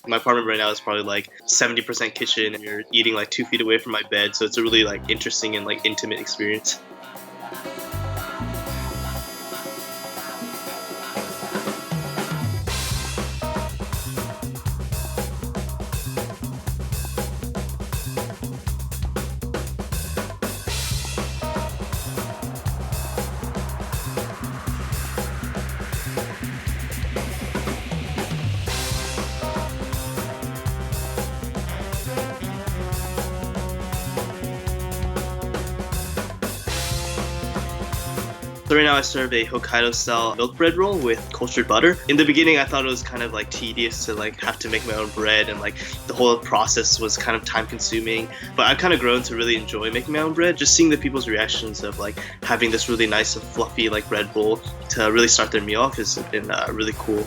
My apartment right now is probably like 70% kitchen, and you're eating like 2 feet away from my bed, so it's a really like interesting and like intimate experience. So right now I serve a Hokkaido-style milk bread roll with cultured butter. In the beginning, I thought it was kind of like tedious to like have to make my own bread, and like the whole process was kind of time consuming. But I've kind of grown to really enjoy making my own bread. Just seeing the people's reactions of like having this really nice and fluffy like bread bowl to really start their meal off has been really cool.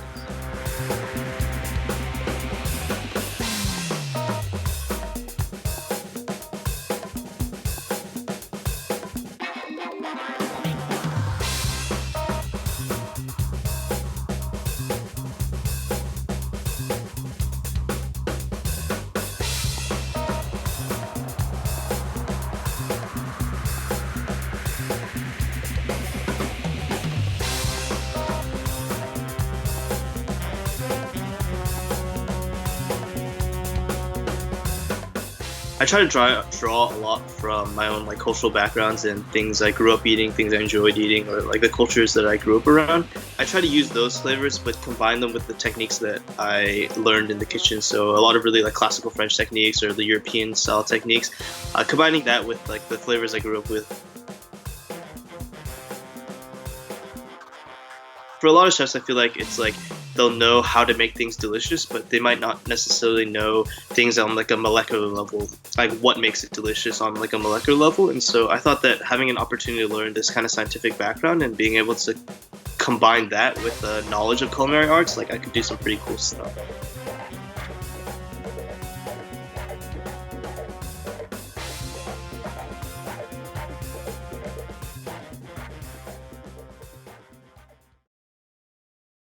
I try to draw a lot from my own like cultural backgrounds and things I grew up eating, things I enjoyed eating, or like the cultures that I grew up around. I try to use those flavors, but combine them with the techniques that I learned in the kitchen. So a lot of really like classical French techniques or the European style techniques, combining that with like the flavors I grew up with. For a lot of chefs, I feel like it's like they'll know how to make things delicious, but they might not necessarily know things on like a molecular level, like what makes it delicious on like a molecular level. And so I thought that having an opportunity to learn this kind of scientific background and being able to combine that with the knowledge of culinary arts, like I could do some pretty cool stuff.